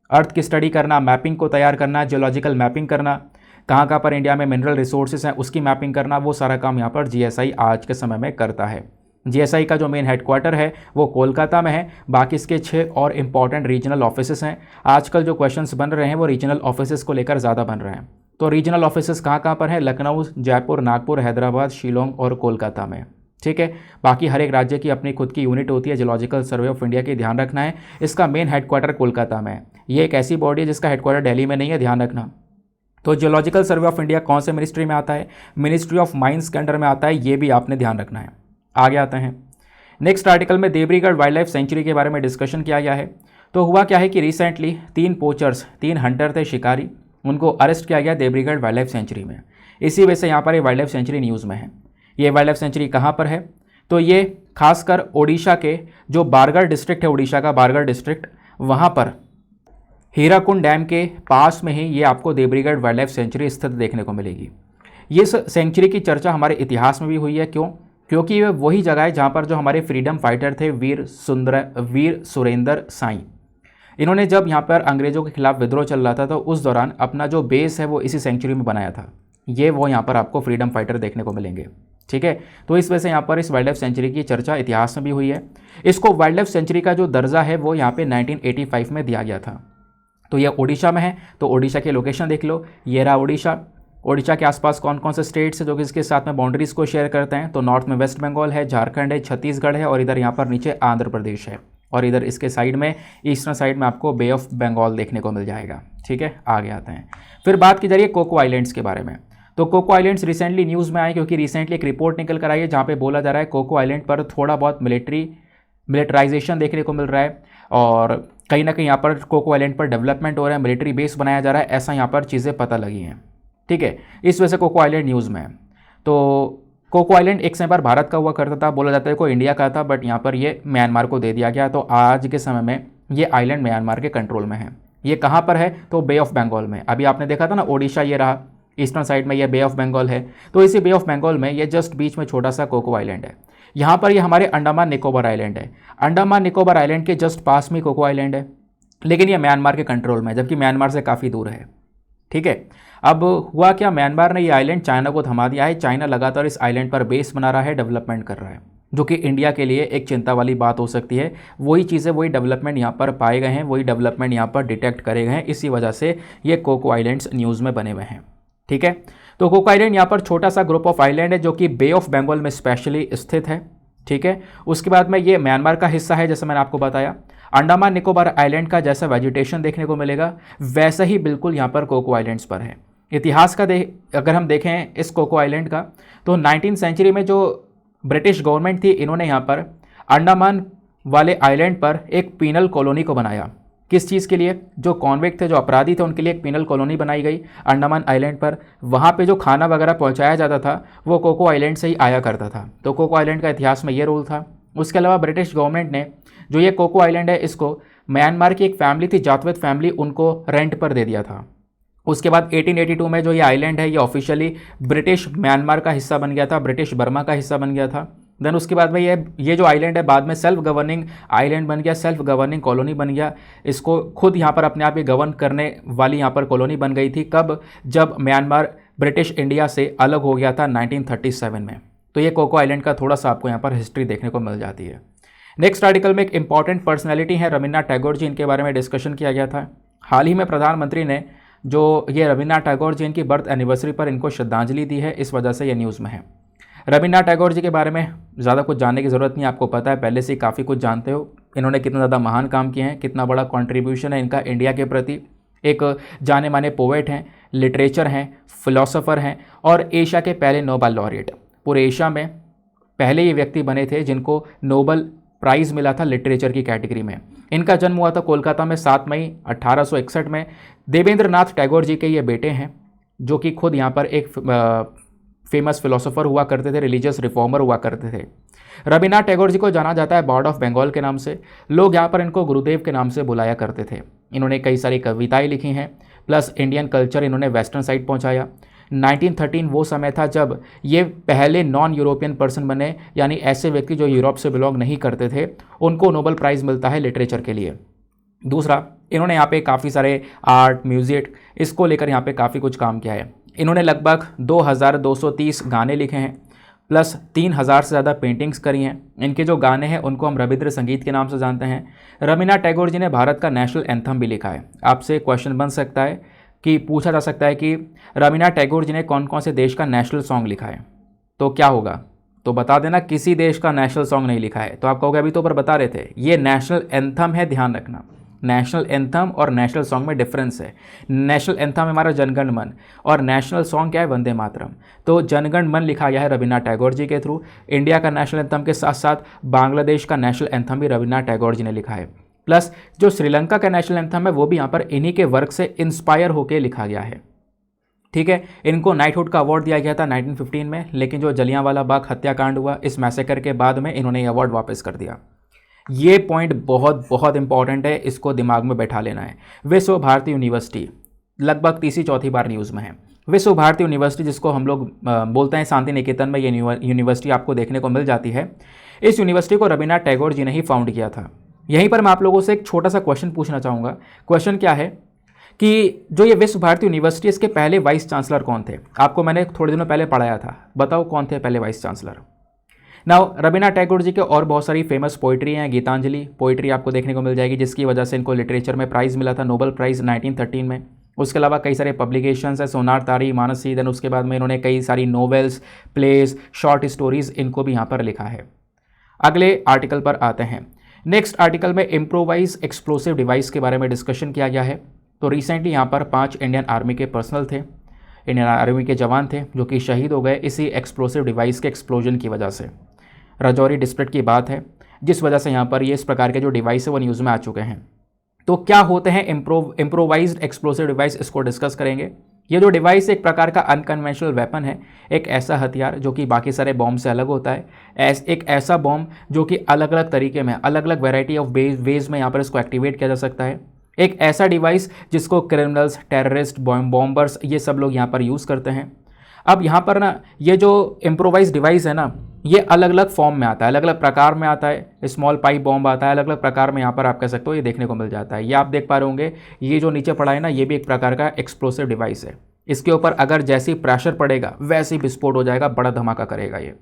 अर्थ की स्टडी करना, मैपिंग को तैयार करना, जियोलॉजिकल मैपिंग करना, कहाँ कहाँ पर इंडिया में मिनरल रिसोर्सेज हैं उसकी मैपिंग करना, वो सारा काम यहाँ पर जीएसआई आज के समय में करता है। जीएसआई का जो मेन हेडक्वार्टर है वो कोलकाता में है। बाकी इसके 6 और इम्पॉर्टेंट रीजनल ऑफिसेस हैं। आजकल जो क्वेश्चंस बन रहे हैं वो रीजनल ऑफिसेस को लेकर ज़्यादा बन रहे हैं। तो रीजनल ऑफिसेस कहाँ कहाँ पर हैं, लखनऊ, जयपुर, नागपुर, हैदराबाद, शिलोंग और कोलकाता में, ठीक है। बाकी हर एक राज्य की अपनी खुद की यूनिट होती है। जियोलॉजिकल सर्वे ऑफ इंडिया की ध्यान रखना है, इसका मेन हेडक्वार्टर कोलकाता में है। ये एक ऐसी बॉडी है जिसका हेडक्वार्टर दिल्ली में नहीं है, ध्यान रखना। तो जियोलॉजिकल सर्वे ऑफ इंडिया कौन से मिनिस्ट्री में आता है? मिनिस्ट्री ऑफ माइंस के अंडर में आता है, ये भी आपने ध्यान रखना है। आगे आते हैं नेक्स्ट आर्टिकल में देवरीगढ़ वाइल्ड लाइफ सेंचुरी के बारे में डिस्कशन किया गया है। तो हुआ क्या है कि रिसेंटली 3 पोचर्स, 3 हंटर थे शिकारी, उनको अरेस्ट किया गया देवरीगढ़ वाइल्ड लाइफ सेंचुरी में। इसी वजह से यहाँ पर ये वाइल्ड लाइफ सेंचुरी न्यूज़ में है। ये वाइल्ड लाइफ सेंचुरी कहाँ पर है? तो ये खासकर ओडिशा के जो बारगढ़ डिस्ट्रिक्ट है, ओडिशा का बारगढ़ डिस्ट्रिक्ट, वहाँ पर हीराकुंड डैम के पास में ही ये आपको देवरीगढ़ वाइल्ड लाइफ सेंचुरी स्थित देखने को मिलेगी। ये सेंचुरी की चर्चा हमारे इतिहास में भी हुई है। क्यों? क्योंकि ये वही जगह है जहाँ पर जो हमारे फ्रीडम फाइटर थे वीर सुरेंद्र साई, इन्होंने जब यहाँ पर अंग्रेज़ों के खिलाफ विद्रोह चल रहा था तो उस दौरान अपना जो बेस है वो इसी सेंचुरी में बनाया था। ये वो यहाँ पर आपको फ्रीडम फाइटर देखने को मिलेंगे। ठीक है, तो इस वजह से यहाँ पर इस वाइल्ड लाइफ सेंचुरी की चर्चा इतिहास में भी हुई है। इसको वाइल्ड लाइफ सेंचुरी का जो दर्जा है वो यहाँ पे 1985 में दिया गया था। तो यह ओडिशा में है, तो ओडिशा की लोकेशन देख लो, ये रहा ओडिशा। ओडिशा के आसपास कौन कौन से स्टेट्स है जो कि इसके साथ में बाउंड्रीज को शेयर करते हैं? तो नॉर्थ में वेस्ट बंगाल है, झारखंड है, छत्तीसगढ़ है, और इधर यहाँ पर नीचे आंध्र प्रदेश है, और इधर इसके साइड में ईस्टर्न साइड में आपको बे ऑफ बंगाल देखने को मिल जाएगा। ठीक है, आगे आते हैं। फिर बात की जा रही है कोको आइलैंड्स के बारे में। तो कोको आइलैंड्स रिसेंटली न्यूज़ में आए क्योंकि रिसेंटली एक रिपोर्ट निकल कर आई है जहाँ पे बोला जा रहा है कोको आइलैंड पर थोड़ा बहुत मिलिटराइजेशन देखने को मिल रहा है, और कहीं ना कहीं यहाँ पर कोको आइलैंड पर डेवलपमेंट हो रहा है, मिलिट्री बेस बनाया जा रहा है, ऐसा यहाँ पर चीज़ें पता लगी हैं। ठीक है, इस वजह से कोको आइलैंड न्यूज़ में है। तो कोको आइलैंड एक समय पर भारत का हुआ करता था, बोला जाता है कोई इंडिया का था, बट यहाँ पर ये म्यांमार को दे दिया गया। तो आज के समय में ये आइलैंड म्यांमार के कंट्रोल में है। ये कहाँ पर है? तो बे ऑफ बंगाल में। अभी आपने देखा था ना ओडिशा, ये रहा ईस्टर्न साइड में, ये बे ऑफ बंगाल है। तो इसी बे ऑफ बंगाल में ये जस्ट बीच में छोटा सा कोको आइलैंड है। यहाँ पर ये हमारे अंडमान निकोबार आइलैंड है। अंडमान निकोबार आइलैंड के जस्ट पास में कोको आइलैंड है, लेकिन ये म्यांमार के कंट्रोल में है, जबकि म्यांमार से काफ़ी दूर है। ठीक है, अब हुआ क्या, म्यांमार ने ये आइलैंड चाइना को थमा दिया है। चाइना लगातार इस आइलैंड पर बेस बना रहा है, डेवलपमेंट कर रहा है, जो कि इंडिया के लिए एक चिंता वाली बात हो सकती है। वही चीज़ें, वही डेवलपमेंट यहाँ पर पाए गए हैं, वही डेवलपमेंट यहाँ पर डिटेक्ट करे गए हैं। इसी वजह से ये कोको आइलैंड्स न्यूज़ में बने हुए हैं। ठीक है, तो कोको आइलैंड यहाँ पर छोटा सा ग्रुप ऑफ आइलैंड है जो कि बे ऑफ बंगाल में स्पेशली स्थित है। ठीक है, उसके बाद में ये म्यांमार का हिस्सा है, जैसे मैंने आपको बताया। अंडमान निकोबार आइलैंड का जैसा वेजिटेशन देखने को मिलेगा वैसा ही बिल्कुल यहाँ पर कोको आइलैंड्स पर है। इतिहास का अगर हम देखें इस कोको आइलैंड का, तो 19वीं सेंचुरी में जो ब्रिटिश गवर्नमेंट थी, इन्होंने यहाँ पर अंडमान वाले आइलैंड पर एक पीनल कॉलोनी को बनाया। किस चीज़ के लिए? जो कॉन्विक्ट थे, जो अपराधी थे, उनके लिए एक पीनल कॉलोनी बनाई गई अंडमान आइलैंड पर। वहाँ पे जो खाना वगैरह पहुँचाया जाता था वो कोको आइलैंड से ही आया करता था। तो कोको आइलैंड का इतिहास में ये रोल था। उसके अलावा ब्रिटिश गवर्नमेंट ने जो ये कोको आइलैंड है, इसको म्यांमार की एक फैमिली थी, जातवेद फैमिली, उनको रेंट पर दे दिया था। उसके बाद 1882 में जो ये आइलैंड है ये ऑफिशियली ब्रिटिश म्यांमार का हिस्सा बन गया था, ब्रिटिश बर्मा का हिस्सा बन गया था। देन उसके बाद में ये जो आइलैंड है बाद में सेल्फ गवर्निंग आइलैंड बन गया, सेल्फ गवर्निंग कॉलोनी बन गया। इसको खुद यहाँ पर अपने आप ही गवर्न करने वाली यहाँ पर कॉलोनी बन गई थी। कब? जब म्यांमार ब्रिटिश इंडिया से अलग हो गया था 1937 में। तो ये कोको आइलैंड का थोड़ा सा आपको यहाँ पर हिस्ट्री देखने को मिल जाती है। नेक्स्ट आर्टिकल में एक इंपॉर्टेंट पर्सनैलिटी है रविन्द्रनाथ टैगोर जी, इनके बारे में डिस्कशन किया गया था। हाल ही में प्रधानमंत्री ने जो ये रविन्द्रनाथ टैगोर जी, इनकी बर्थ एनिवर्सरी पर इनको श्रद्धांजलि दी है, इस वजह से ये न्यूज़ में है। रविन्द्रनाथ टैगोर जी के बारे में ज़्यादा कुछ जानने की ज़रूरत नहीं, आपको पता है, पहले से ही काफ़ी कुछ जानते हो। इन्होंने कितना ज़्यादा महान काम किए हैं, कितना बड़ा कॉन्ट्रीब्यूशन है इनका इंडिया के प्रति। एक जाने माने पोएट हैं, लिटरेचर हैं, फिलोसोफर हैं, और एशिया के पहले नोबेल लॉरेट। पूरे एशिया में पहले ये व्यक्ति बने थे जिनको नोबेल प्राइज़ मिला था लिटरेचर की कैटेगरी में। इनका जन्म हुआ था कोलकाता में 7 मई 1861 में। देवेंद्र नाथ टैगोर जी के ये बेटे हैं, जो कि खुद यहाँ पर एक फेमस फिलोसोफर हुआ करते थे, रिलीजियस रिफॉर्मर हुआ करते थे। रविन्द्रनाथ टैगोर जी को जाना जाता है बर्ड ऑफ बंगाल के नाम से। लोग यहाँ पर इनको गुरुदेव के नाम से बुलाया करते थे। इन्होंने कई सारी कविताएं लिखी हैं, प्लस इंडियन कल्चर इन्होंने वेस्टर्न साइड पहुँचाया। 1913 वो समय था जब ये पहले नॉन यूरोपियन पर्सन बने, यानी ऐसे व्यक्ति जो यूरोप से बिलोंग नहीं करते थे, उनको नोबेल प्राइज़ मिलता है लिटरेचर के लिए। दूसरा, इन्होंने यहाँ पे काफ़ी सारे आर्ट, म्यूजिक, इसको लेकर यहाँ पे काफ़ी कुछ काम किया है। इन्होंने लगभग 2230 गाने लिखे हैं, प्लस 3000 से ज़्यादा पेंटिंग्स करी हैं। इनके जो गाने हैं उनको हम रविंद्र संगीत के नाम से जानते हैं। रविन्द्रनाथ टैगोर जी ने भारत का नेशनल एंथम भी लिखा है। आपसे क्वेश्चन बन सकता है कि पूछा जा सकता है कि रविन्द्रनाथ टैगोर जी ने कौन कौन से देश का नेशनल सॉन्ग लिखा है, तो क्या होगा? तो बता देना किसी देश का नेशनल सॉन्ग नहीं लिखा है। तो आप कहोगे अभी तो ऊपर बता रहे थे, ये नेशनल एंथम है, ध्यान रखना। नेशनल एंथम और नेशनल सॉन्ग में डिफरेंस है। नेशनल एंथम हमारा जनगण मन और नेशनल सॉन्ग क्या है, वंदे मातरम। तो जनगण मन लिखा गया है रविन्द्रनाथ टैगोर जी के थ्रू। इंडिया का नेशनल एंथम के साथ साथ बांग्लादेश का नेशनल एंथम भी रविन्द्रनाथ टैगोर जी ने लिखा है। प्लस जो श्रीलंका का नेशनल एंथम है वो भी यहाँ पर इन्हीं के वर्क से इंस्पायर होकर लिखा गया है। ठीक है, इनको नाइटहुड का अवार्ड दिया गया था 1915 में, लेकिन जो जलियांवाला बाग हत्याकांड हुआ इस मैसेकर के बाद में इन्होंने ये अवार्ड वापस कर दिया। ये पॉइंट बहुत बहुत इंपॉर्टेंट है, इसको दिमाग में बैठा लेना है। विश्व भारती यूनिवर्सिटी लगभग तीसरी चौथी बार न्यूज़ में है। विश्व भारती यूनिवर्सिटी जिसको हम लोग बोलते हैं शांति निकेतन में, ये यूनिवर्सिटी आपको देखने को मिल जाती है। इस यूनिवर्सिटी को रविन्द्रनाथ टैगोर जी ने ही फाउंड किया था। यहीं पर मैं आप लोगों से एक छोटा सा क्वेश्चन पूछना चाहूँगा। क्वेश्चन क्या है कि जो ये विश्व भारती यूनिवर्सिटी, इसके पहले वाइस चांसलर कौन थे? आपको मैंने थोड़े दिनों पहले पढ़ाया था, बताओ कौन थे पहले vice chancellor? Now Rabindranath Tagore ji के और बहुत सारी फेमस पोइट्री हैं। गीतांजलि पोइट्री आपको देखने को मिल जाएगी, जिसकी वजह से इनको लिटरेचर में प्राइज़ मिला था, नोबेल प्राइज़ 1913 में। उसके अलावा कई सारे पब्लिकेशंस है, सोनार तारी, मानसी, देन उसके बाद में इन्होंने कई सारी नोवेल्स, प्लेस, शॉर्ट स्टोरीज़ इनको भी यहाँ पर लिखा है। अगले आर्टिकल पर आते हैं। नेक्स्ट आर्टिकल में इम्प्रोवाइज एक्सप्लोसिव डिवाइस के बारे में डिस्कशन किया गया है। तो रिसेंटली यहाँ पर 5 इंडियन आर्मी के पर्सनल थे, इंडियन आर्मी के जवान थे जो कि शहीद हो गए इसी एक्सप्लोसिव डिवाइस के एक्सप्लोजन की वजह से। राजौरी डिस्ट्रिक्ट की बात है, जिस वजह से यहाँ पर ये इस प्रकार के जो डिवाइस है वो न्यूज़ में आ चुके हैं। तो क्या होते हैं इम्प्रोवाइज्ड एक्सप्लोसिव डिवाइस, इसको डिस्कस करेंगे। ये जो डिवाइस एक प्रकार का अनकन्वेंशनल वेपन है, एक ऐसा हथियार जो कि बाकी सारे बॉम्ब से अलग होता है। एक ऐसा बॉम्ब जो कि अलग अलग तरीके में, अलग अलग वेराइटी ऑफ वेज में यहाँ पर इसको एक्टिवेट किया जा सकता है। एक ऐसा डिवाइस जिसको क्रिमिनल्स, टेररिस्ट, बॉम्बर्स ये सब लोग यहाँ पर यूज़ करते हैं। अब यहाँ पर ना ये जो इम्प्रोवाइज डिवाइस है ना, ये अलग अलग फॉर्म में आता है, अलग अलग प्रकार में आता है। स्मॉल पाइप बॉम्ब आता है, अलग अलग प्रकार में यहाँ पर आप कह सकते हो ये देखने को मिल जाता है। ये आप देख पा रहे होंगे, ये जो नीचे पड़ा है ना, ये भी एक प्रकार का एक्सप्लोसिव डिवाइस है। इसके ऊपर अगर जैसे ही प्रेशर पड़ेगा वैसे ही विस्फोट हो जाएगा, बड़ा धमाका करेगा ये।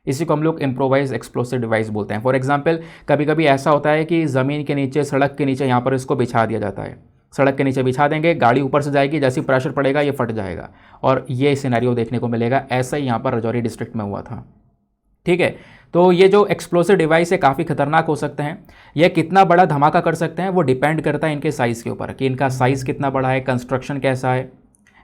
इसी को हम लोग इम्प्रोवाइज एक्सप्लोसिव डिवाइस बोलते हैं। फॉर एग्जाम्पल कभी कभी ऐसा होता है कि ज़मीन के नीचे, सड़क के नीचे यहाँ पर इसको बिछा दिया जाता है। सड़क के नीचे बिछा देंगे, गाड़ी ऊपर से जाएगी, जैसे ही प्रेशर पड़ेगा ये फट जाएगा, और ये सिनेरियो देखने को मिलेगा। ऐसा ही यहाँ पर राजौरी डिस्ट्रिक्ट में हुआ था। ठीक है, तो ये जो एक्सप्लोसिव डिवाइस है काफ़ी खतरनाक हो सकते हैं। यह कितना बड़ा धमाका कर सकते हैं वो डिपेंड करता है इनके साइज़ के ऊपर, कि इनका साइज़ कितना बड़ा है, कंस्ट्रक्शन कैसा है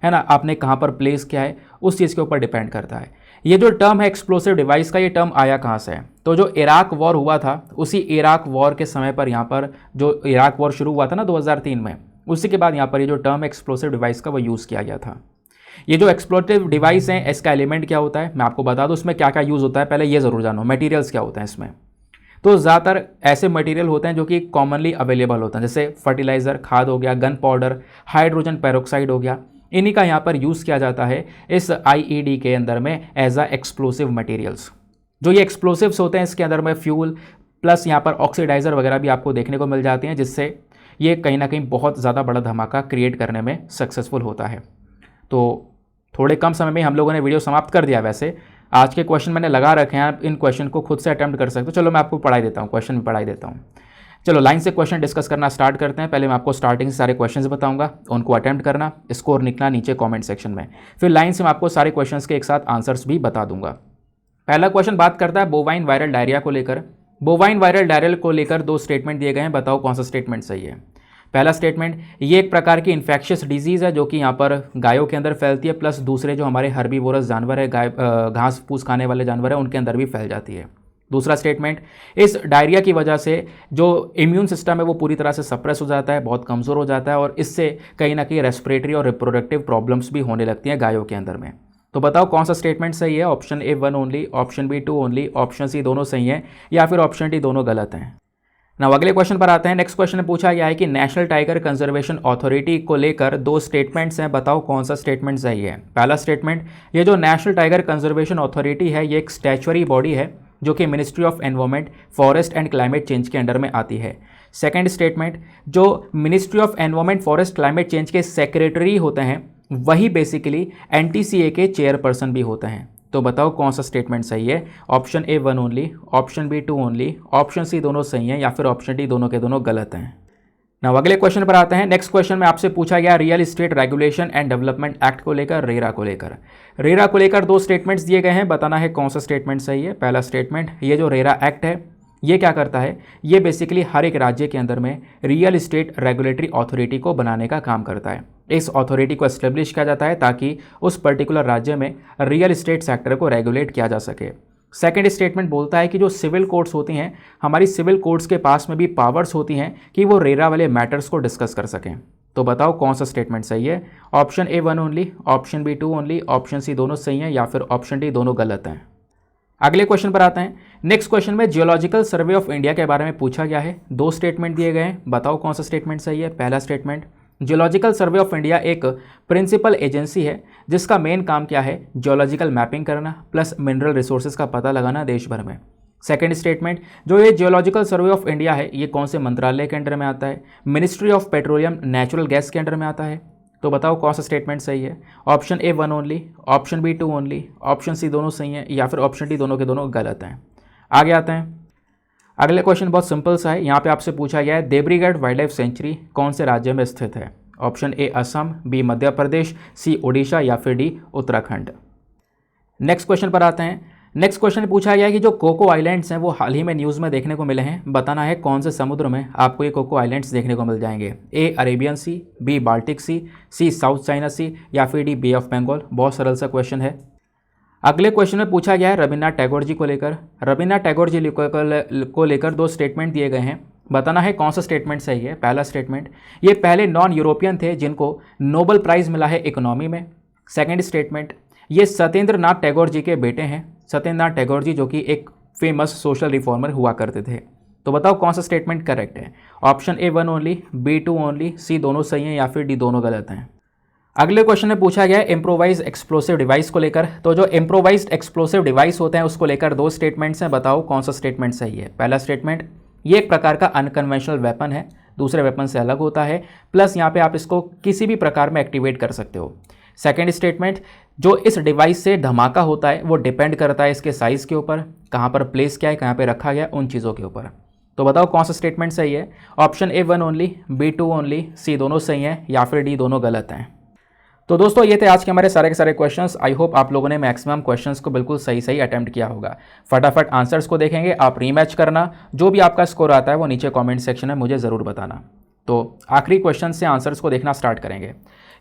ना, आपने कहाँ पर प्लेस किया है, उस चीज़ के ऊपर डिपेंड करता है। ये जो टर्म है एक्सप्लोसिव डिवाइस का, ये टर्म आया कहाँ से है? तो जो इराक वॉर हुआ था, उसी इराक वॉर के समय पर यहाँ पर जो इराक वॉर शुरू हुआ था ना 2003 में, उसी के बाद यहाँ पर ये जो टर्म एक्सप्लोसिव डिवाइस का वो यूज़ किया गया था। ये जो एक्सप्लोसिव डिवाइस है, इसका एलिमेंट क्या होता है मैं आपको बता दूँ, उसमें क्या क्या यूज़ होता है पहले ये ज़रूर जानो। मटेरियल्स क्या होते हैं इसमें? तो ज़्यादातर ऐसे मटेरियल होते हैं जो कि कॉमनली अवेलेबल होते हैं, जैसे फर्टिलाइज़र, खाद हो गया, गन पाउडर, हाइड्रोजन पेरोक्साइड हो गया। इन्हीं का यहाँ पर यूज़ किया जाता है इस आईईडी के अंदर में एज अ एक्सप्लोसिव मटेरियल्स। जो ये एक्सप्लोसिव्स होते हैं इसके अंदर में फ्यूल प्लस यहाँ पर ऑक्सीडाइज़र वगैरह भी आपको देखने को मिल जाती हैं, जिससे ये कहीं ना कहीं बहुत ज़्यादा बड़ा धमाका क्रिएट करने में सक्सेसफुल होता है। तो थोड़े कम समय में हम लोगों ने वीडियो समाप्त कर दिया। वैसे आज के क्वेश्चन मैंने लगा रखे हैं, आप इन क्वेश्चन को खुद से अटैम्प्ट कर सकते हो। चलो मैं आपको पढ़ाई देता हूँ, क्वेश्चन भी पढ़ाई देता हूँ। चलो लाइन से क्वेश्चन डिस्कस करना स्टार्ट करते हैं। पहले मैं आपको स्टार्टिंग से सारे क्वेश्चंस बताऊंगा, उनको अटेम्प्ट करना, स्कोर निकलना नीचे कमेंट सेक्शन में। फिर लाइन से मैं आपको सारे क्वेश्चंस के एक साथ आंसर्स भी बता दूंगा। पहला क्वेश्चन बात करता है बोवाइन वायरल डायरिया को लेकर। बोवाइन वायरल डायरिया को लेकर 2 स्टेटमेंट दिए गए हैं, बताओ कौन सा स्टेटमेंट सही है। पहला स्टेटमेंट, ये एक प्रकार की इन्फेक्शियस डिजीज़ है जो कि यहाँ पर गायों के अंदर फैलती है, प्लस दूसरे जो हमारे हर्बीवोरस जानवर है, गाय घास फूस खाने वाले जानवर है, उनके अंदर भी फैल जाती है। दूसरा स्टेटमेंट, इस डायरिया की वजह से जो इम्यून सिस्टम है वो पूरी तरह से सप्रेस हो जाता है, बहुत कमज़ोर हो जाता है, और इससे कहीं ना कहीं रेस्पिरेटरी और रिप्रोडक्टिव प्रॉब्लम्स भी होने लगती हैं गायों के अंदर में। तो बताओ कौन सा स्टेटमेंट सही है? Option A 1 only, option B 2 only, option C दोनों सही हैं, या फिर ऑप्शन डी दोनों गलत हैं। ना अगले क्वेश्चन पर आते हैं। नेक्स्ट क्वेश्चन में पूछा गया है कि नेशनल टाइगर कंजर्वेशन अथॉरिटी को लेकर 2 स्टेटमेंट्स हैं, बताओ कौन सा स्टेटमेंट सही है। पहला स्टेटमेंट, ये जो नेशनल टाइगर कंजर्वेशन अथॉरिटी है ये एक स्टैच्यूटरी बॉडी है जो कि ministry of environment, forest and climate change के अंडर में आती है। सेकंड स्टेटमेंट, जो ministry of environment, forest, climate change के सेक्रेटरी होते हैं वही बेसिकली एनटीसीए के चेयरपर्सन भी होते हैं। तो बताओ कौन सा स्टेटमेंट सही है। Option A 1 only, option B 2 only, option C दोनों सही हैं, या फिर ऑप्शन डी दोनों के दोनों गलत हैं। ना अगले क्वेश्चन पर आते हैं। नेक्स्ट क्वेश्चन में आपसे पूछा गया real estate regulation and development act को लेकर, रेरा को लेकर। रेरा को लेकर दो स्टेटमेंट्स दिए गए हैं, बताना है कौन सा स्टेटमेंट सही है। पहला स्टेटमेंट, ये जो रेरा एक्ट है ये क्या करता है, ये बेसिकली हर एक राज्य के अंदर में रियल इस्टेट रेगुलेटरी अथॉरिटी को बनाने का काम करता है। इस अथॉरिटी को एस्टेब्लिश किया जाता है ताकि उस पर्टिकुलर राज्य में रियल इस्टेट सेक्टर को रेगुलेट किया जा सके। सेकेंड स्टेटमेंट बोलता है कि जो सिविल कोर्ट्स होती हैं, हमारी सिविल कोर्ट्स के पास में भी पावर्स होती हैं कि वो रेरा वाले मैटर्स को डिस्कस कर सकें। तो बताओ कौन सा स्टेटमेंट सही है। Option A 1 only, option B 2 only, option C दोनों सही हैं या फिर ऑप्शन डी दोनों गलत हैं। अगले क्वेश्चन पर आते हैं। नेक्स्ट क्वेश्चन में जियोलॉजिकल सर्वे ऑफ इंडिया के बारे में पूछा गया है। दो स्टेटमेंट दिए गए हैं, बताओ कौन सा स्टेटमेंट सही है। पहला statement, geological survey of India एक प्रिंसिपल एजेंसी है जिसका मेन काम क्या है, जियोलॉजिकल मैपिंग करना प्लस मिनरल रिसोर्सेज का पता लगाना देश भर में। सेकेंड स्टेटमेंट, जो ये जियोलॉजिकल सर्वे ऑफ इंडिया है ये कौन से मंत्रालय के अंडर में आता है, ministry of petroleum natural gas के अंडर में आता है। तो बताओ कौन सा स्टेटमेंट सही है। Option A 1 only, option B 2 only, option C दोनों सही हैं या फिर ऑप्शन डी दोनों के दोनों गलत हैं। आगे आते हैं। अगले क्वेश्चन बहुत सिंपल सा है। यहाँ पे आपसे पूछा गया है देवरीगढ़ वाइल्ड लाइफ सेंचुरी कौन से राज्य में स्थित है। ऑप्शन ए असम, बी मध्य प्रदेश, सी ओडिशा या फिर डी उत्तराखंड। नेक्स्ट क्वेश्चन पर आते हैं। नेक्स्ट क्वेश्चन पूछा गया है कि जो कोको आइलैंड्स हैं वो हाल ही में न्यूज़ में देखने को मिले हैं, बताना है कौन से समुद्र में आपको ये कोको आइलैंड्स देखने को मिल जाएंगे। ए अरेबियन सी, बी बाल्टिक सी साउथ चाइना सी या फिर डी बे ऑफ बंगाल। बहुत सरल सा क्वेश्चन है। अगले क्वेश्चन में पूछा गया है रविन्द्रनाथ टैगोर जी को लेकर। रविन्द्रनाथ टैगोर जी को लेकर दो स्टेटमेंट दिए गए हैं, बताना है कौन सा स्टेटमेंट सही है। पहला स्टेटमेंट, ये पहले नॉन यूरोपियन थे जिनको नोबेल प्राइज़ मिला है इकोनॉमी में। सेकेंड स्टेटमेंट, ये सत्येंद्र नाथ टैगोर जी के बेटे हैं, सत्येंद्र नाथ टैगोर जी जो कि एक फेमस सोशल रिफॉर्मर हुआ करते थे। तो बताओ कौन सा स्टेटमेंट करेक्ट है। Option A 1 only, B 2 only, C दोनों सही हैं या फिर डी दोनों गलत हैं। अगले क्वेश्चन में पूछा गया है इम्प्रोवाइज एक्सप्लोसिव डिवाइस को लेकर। तो जो इम्प्रोवाइज्ड एक्सप्लोसिव डिवाइस होते हैं उसको लेकर दो स्टेटमेंट्स हैं, बताओ कौन सा स्टेटमेंट सही है। पहला स्टेटमेंट, ये एक प्रकार का अनकन्वेंशनल वेपन है, दूसरे वेपन से अलग होता है, प्लस यहाँ पे आप इसको किसी भी प्रकार में एक्टिवेट कर सकते हो। सेकेंड स्टेटमेंट, जो इस डिवाइस से धमाका होता है वो डिपेंड करता है इसके साइज़ के ऊपर, कहाँ पर प्लेस किया है, कहाँ पे रखा गया, उन चीज़ों के ऊपर। तो बताओ कौन सा स्टेटमेंट सही है। Option A 1 only, B 2 only, C दोनों सही हैं या फिर डी दोनों गलत हैं। तो दोस्तों ये थे आज के हमारे सारे के सारे क्वेश्चंस। आई होप आप लोगों ने मैक्सिमम क्वेश्चंस को बिल्कुल सही अटेम्प्ट किया होगा। फटाफट आंसर्स को देखेंगे, आप रीमैच करना, जो भी आपका स्कोर आता है वो नीचे कमेंट सेक्शन में मुझे ज़रूर बताना। तो आखिरी क्वेश्चन से आंसर्स को देखना स्टार्ट करेंगे।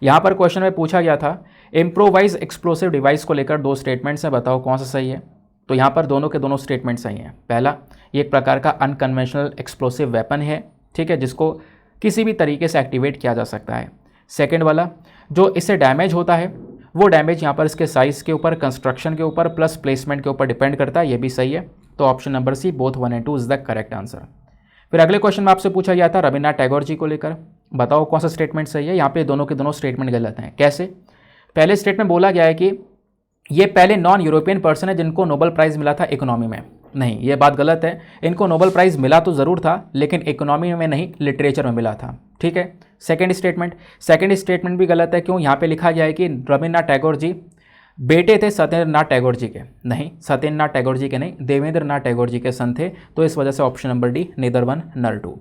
यहाँ पर क्वेश्चन में पूछा गया था इम्प्रोवाइज एक्सप्लोसिव डिवाइस को लेकर दो स्टेटमेंट्स हैं, बताओ कौन सा सही है। तो यहाँ पर दोनों के दोनों स्टेटमेंट सही हैं। पहला, ये एक प्रकार का अनकन्वेंशनल एक्सप्लोसिव वेपन है, ठीक है, जिसको किसी भी तरीके से एक्टिवेट किया जा सकता है। सेकेंड वाला, जो इससे डैमेज होता है वो डैमेज यहाँ पर इसके साइज़ के ऊपर, कंस्ट्रक्शन के ऊपर प्लस प्लेसमेंट के ऊपर डिपेंड करता है, ये भी सही है। तो option number C both 1 and 2 is the correct answer. फिर अगले क्वेश्चन में आपसे पूछा गया था रविन्द्रनाथ टैगोर जी को लेकर, बताओ कौन सा स्टेटमेंट सही है। यहाँ पे दोनों के दोनों स्टेटमेंट गलत हैं। कैसे? पहले स्टेटमेंट बोला गया है कि ये पहले नॉन यूरोपियन पर्सन है जिनको नोबेल प्राइज़ मिला था इकोनॉमी में। नहीं, ये बात गलत है। इनको नोबेल प्राइज़ मिला तो ज़रूर था लेकिन इकोनॉमी में नहीं, लिटरेचर में मिला था, ठीक है। सेकेंड स्टेटमेंट भी गलत है। क्यों? यहाँ पे लिखा गया है कि रविन्द्रनाथ टैगोर जी बेटे थे सत्येंद्र नाथ टैगोर जी के। नहीं, सत्येंद्र नाथ टैगोर जी के नहीं, देवेंद्र नाथ टैगोर जी के सन थे। तो इस वजह से ऑप्शन नंबर डी नेदर 1 नर 2।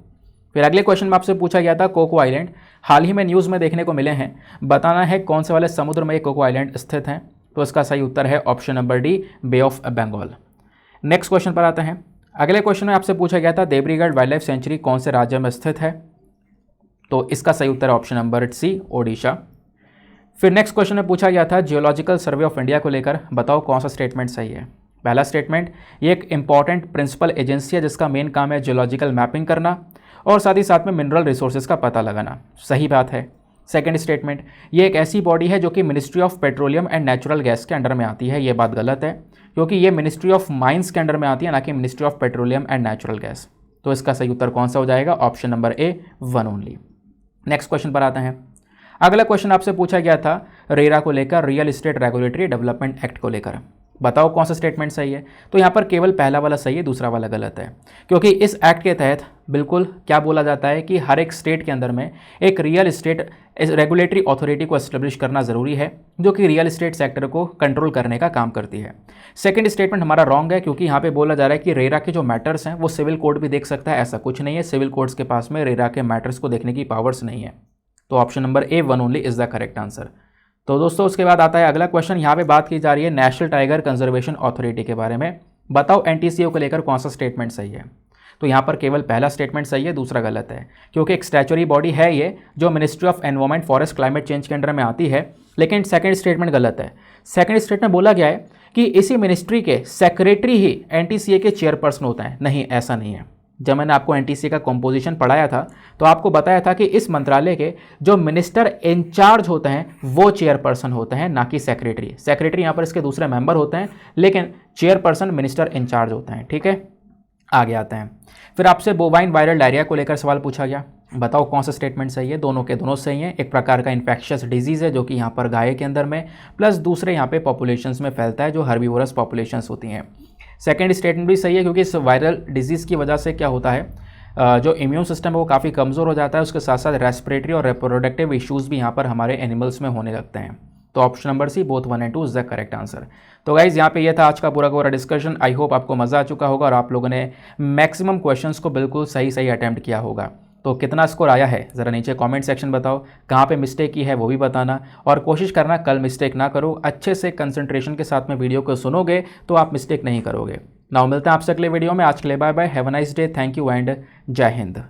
फिर अगले क्वेश्चन में आपसे पूछा गया था कोको आइलैंड हाल ही में न्यूज़ में देखने को मिले हैं, बताना है कौन से वाले समुद्र में ये कोको आइलैंड स्थित हैं। तो इसका सही उत्तर है option number D Bay of Bengal. Next question पर आते हैं। अगले क्वेश्चन में आपसे पूछा गया था देवरीगढ़ वाइल्ड लाइफ सेंचुरी कौन से राज्य में स्थित है। तो इसका सही उत्तर है ऑप्शन नंबर सी ओडिशा। फिर नेक्स्ट क्वेश्चन में पूछा गया था जियोलॉजिकल सर्वे ऑफ इंडिया को लेकर, बताओ कौन सा स्टेटमेंट सही है। पहला स्टेटमेंट, ये एक इंपॉर्टेंट प्रिंसिपल एजेंसी है जिसका मेन काम है जियोलॉजिकल मैपिंग करना और साथ ही साथ में मिनरल रिसोर्सेज का पता लगाना। सही बात है। सेकेंड स्टेटमेंट, ये एक ऐसी बॉडी है जो कि ministry of petroleum and natural gas के अंडर में आती है। ये बात गलत है क्योंकि ये मिनिस्ट्री ऑफ माइंस के अंडर में आती है, ना कि ministry of petroleum and natural gas. तो इसका सही उत्तर कौन सा हो जाएगा? Option number A 1 only. Next question पर आते हैं। अगला क्वेश्चन आपसे पूछा गया था रेरा को लेकर, real estate regulatory development act को लेकर। बताओ कौन सा स्टेटमेंट सही है। तो यहाँ पर केवल पहला वाला सही है, दूसरा वाला गलत है, क्योंकि इस एक्ट के तहत बिल्कुल क्या बोला जाता है कि हर एक स्टेट के अंदर में एक रियल इस्टेट रेगुलेटरी अथॉरिटी को एस्टेब्लिश करना ज़रूरी है, जो कि रियल इस्टेट सेक्टर को कंट्रोल करने का काम करती है। सेकंड स्टेटमेंट हमारा रॉन्ग है, क्योंकि यहाँ पे बोला जा रहा है कि रेरा के जो मैटर्स हैं वो सिविल कोर्ट भी देख सकता है। ऐसा कुछ नहीं है, सिविल कोर्ट्स के पास में रेरा के मैटर्स को देखने की पावर्स नहीं है। तो option number A one only is the correct answer. तो दोस्तों उसके बाद आता है अगला क्वेश्चन। यहाँ पे बात की जा रही है नेशनल टाइगर कंजर्वेशन अथॉरिटी के बारे में। बताओ एनटीसीए को लेकर कौन सा स्टेटमेंट सही है। तो यहाँ पर केवल पहला स्टेटमेंट सही है, दूसरा गलत है, क्योंकि एक स्टैचुरी बॉडी है ये जो ministry of environment forest climate change के अंडर में आती है। लेकिन सेकंड स्टेटमेंट गलत है। सेकंड स्टेटमेंट बोला गया है कि इसी मिनिस्ट्री के सेक्रेटरी ही एनटीसीए के चेयरपर्सन होता है। नहीं, ऐसा नहीं है। जब मैंने आपको एनटीसीए का कंपोजिशन पढ़ाया था तो आपको बताया था कि इस मंत्रालय के जो मिनिस्टर इंचार्ज होते हैं वो चेयरपर्सन होते हैं, ना कि सेक्रेटरी। सेक्रेटरी यहाँ पर इसके दूसरे मेंबर होते हैं, लेकिन चेयरपर्सन मिनिस्टर इंचार्ज होते हैं। ठीक है, आगे आते हैं। फिर आपसे बोवाइन वायरल डायरिया को लेकर सवाल पूछा गया। बताओ कौन सा स्टेटमेंट सही है। दोनों के दोनों सही हैं। एक प्रकार का इन्फेक्शियस डिजीज़ है जो कि यहाँ पर गाय के अंदर में, प्लस दूसरे यहाँ पे पॉपुलेशंस में फैलता है जो हर्बीवोरस पॉपुलेशंस होती हैं। सेकेंड स्टेटमेंट भी सही है, क्योंकि इस वायरल डिजीज़ की वजह से क्या होता है, जो इम्यून सिस्टम है वो काफ़ी कमज़ोर हो जाता है। उसके साथ साथ रेस्पिरेटरी और रिप्रोडक्टिव इश्यूज़ भी यहाँ पर हमारे एनिमल्स में होने लगते हैं। तो option number C both 1 and 2 is the correct answer. तो गाइज़ यहाँ पे ये था आज का पूरा डिस्कशन। आई होप आपको मज़ा आ चुका होगा और आप लोगों ने मैक्सिमम क्वेश्चंस को बिल्कुल सही अटैम्प्ट किया होगा। तो कितना स्कोर आया है ज़रा नीचे कमेंट सेक्शन बताओ, कहाँ पे मिस्टेक की है वो भी बताना, और कोशिश करना कल मिस्टेक ना करो। अच्छे से कंसंट्रेशन के साथ में वीडियो को सुनोगे तो आप मिस्टेक नहीं करोगे। नाउ मिलते हैं आपसे अगले वीडियो में। आज के लिए bye bye, have a nice day, thank you and Jai Hind.